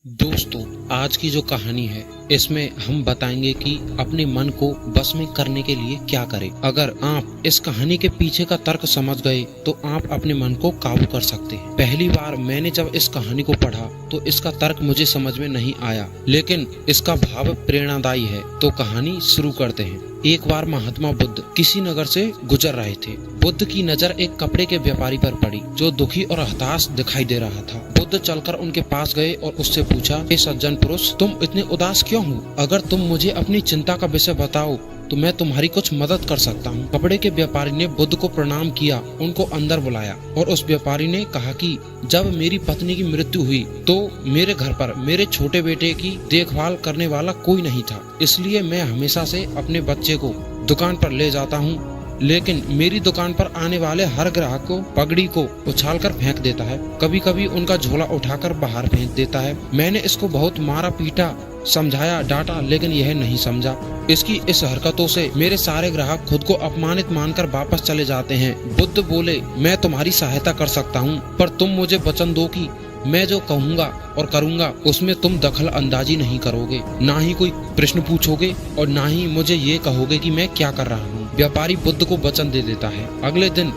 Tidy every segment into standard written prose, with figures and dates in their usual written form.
दोस्तों, आज की जो कहानी है इसमें हम बताएंगे कि अपने मन को बस में करने के लिए क्या करें। अगर आप इस कहानी के पीछे का तर्क समझ गए तो आप अपने मन को काबू कर सकते हैं। पहली बार मैंने जब इस कहानी को पढ़ा तो इसका तर्क मुझे समझ में नहीं आया, लेकिन इसका भाव प्रेरणादायी है। तो कहानी शुरू करते हैं। एक बार महात्मा बुद्ध किसी नगर से गुजर रहे थे। बुद्ध की नजर एक कपड़े के व्यापारी पर पड़ी जो दुखी और हताश दिखाई दे रहा था। बुद्ध चलकर उनके पास गए और उससे पूछा, हे सज्जन पुरुष, तुम इतने उदास क्यों हो? अगर तुम मुझे अपनी चिंता का विषय बताओ तो मैं तुम्हारी कुछ मदद कर सकता हूँ। कपड़े के व्यापारी ने बुद्ध को प्रणाम किया, उनको अंदर बुलाया और उस व्यापारी ने कहा कि जब मेरी पत्नी की मृत्यु हुई तो मेरे घर पर मेरे छोटे बेटे की देखभाल करने वाला कोई नहीं था, इसलिए मैं हमेशा से अपने बच्चे को दुकान पर ले जाता हूँ, लेकिन मेरी दुकान पर आने वाले हर ग्राहक को पगड़ी को उछालकर फेंक देता है। कभी कभी उनका झोला उठाकर बाहर फेंक देता है। मैंने इसको बहुत मारा पीटा, समझाया, डांटा, लेकिन यह नहीं समझा। इसकी इस हरकतों से मेरे सारे ग्राहक खुद को अपमानित मानकर वापस चले जाते हैं। बुद्ध बोले, मैं तुम्हारी सहायता कर सकता हूँ, पर तुम मुझे वचन दो कि मैं जो कहूँगा और करूँगा उसमें तुम दखल अंदाजी नहीं करोगे, ना ही कोई प्रश्न पूछोगे और ना ही मुझे ये कहोगे कि मैं क्या कर रहा हूँ। व्यापारी बुद्ध को वचन दे देता है। अगले दिन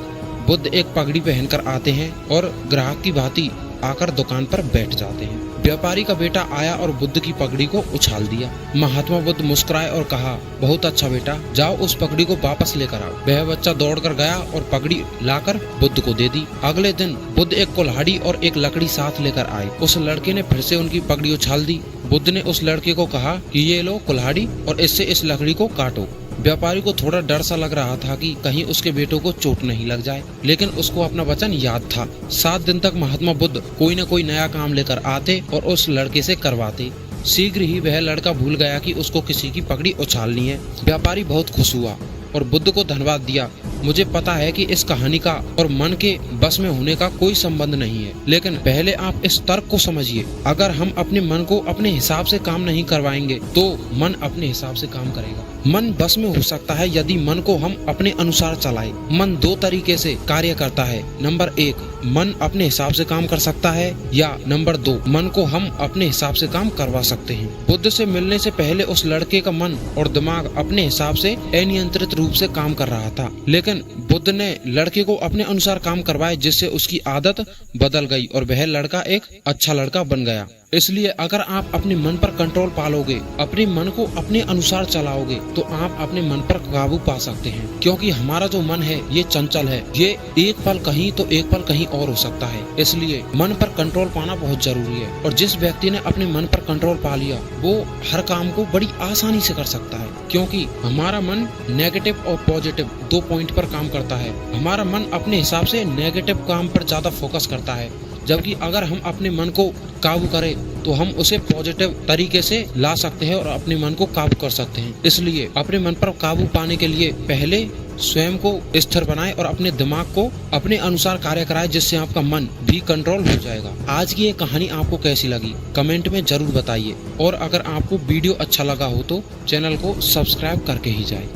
बुद्ध एक पगड़ी पहनकर आते हैं और ग्राहक की भांति आकर दुकान पर बैठ जाते हैं। व्यापारी का बेटा आया और बुद्ध की पगड़ी को उछाल दिया। महात्मा बुद्ध मुस्कुराए और कहा, बहुत अच्छा बेटा, जाओ उस पगड़ी को वापस लेकर आओ। वह बच्चा दौड़कर गया और पगड़ी लाकर बुद्ध को दे दी। अगले दिन बुद्ध एक कुल्हाड़ी और एक लकड़ी साथ लेकर आए। उस लड़के ने फिर से उनकी पगड़ी उछाल दी। बुद्ध ने उस लड़के को कहा कि ये लो कुल्हाड़ी और इससे इस लकड़ी को काटो। व्यापारी को थोड़ा डर सा लग रहा था कि कहीं उसके बेटों को चोट नहीं लग जाए, लेकिन उसको अपना वचन याद था। 7 दिन तक महात्मा बुद्ध कोई न कोई नया काम लेकर आते और उस लड़के से करवाते। शीघ्र ही वह लड़का भूल गया कि उसको किसी की पगड़ी उछालनी है। व्यापारी बहुत खुश हुआ और बुद्ध को धन्यवाद दिया। मुझे पता है कि इस कहानी का और मन के बस में होने का कोई संबंध नहीं है, लेकिन पहले आप इस तर्क को समझिए। अगर हम अपने मन को अपने हिसाब से काम नहीं करवाएंगे तो मन अपने हिसाब से काम करेगा। मन बस में हो सकता है यदि मन को हम अपने अनुसार चलाएं। मन 2 तरीके से कार्य करता है। नंबर 1, मन अपने हिसाब से काम कर सकता है, या नंबर 2, मन को हम अपने हिसाब से काम करवा सकते हैं। बुद्ध से मिलने से पहले उस लड़के का मन और दिमाग अपने हिसाब से अनियंत्रित रूप से काम कर रहा था, लेकिन बुद्ध ने लड़के को अपने अनुसार काम करवाए, जिससे उसकी आदत बदल गई और वह लड़का एक अच्छा लड़का बन गया। इसलिए अगर आप अपने मन पर कंट्रोल पालोगे, अपने मन को अपने अनुसार चलाओगे, तो आप अपने मन पर काबू पा सकते हैं। क्योंकि हमारा जो मन है ये चंचल है, ये एक पल कहीं तो एक पल कहीं और हो सकता है। इसलिए मन पर कंट्रोल पाना बहुत जरूरी है। और जिस व्यक्ति ने अपने मन पर कंट्रोल पा लिया वो हर काम को बड़ी आसानी से कर सकता है, क्योंकि हमारा मन नेगेटिव और पॉजिटिव 2 पॉइंट पर काम करता है। हमारा मन अपने हिसाब से नेगेटिव काम पर ज्यादा फोकस करता है, जबकि अगर हम अपने मन को काबू करें तो हम उसे पॉजिटिव तरीके से ला सकते हैं और अपने मन को काबू कर सकते हैं। इसलिए अपने मन पर काबू पाने के लिए पहले स्वयं को स्थिर बनाएं और अपने दिमाग को अपने अनुसार कार्य कराएं, जिससे आपका मन भी कंट्रोल हो जाएगा। आज की ये कहानी आपको कैसी लगी कमेंट में जरूर बताइए, और अगर आपको वीडियो अच्छा लगा हो तो चैनल को सब्सक्राइब करके ही जाए।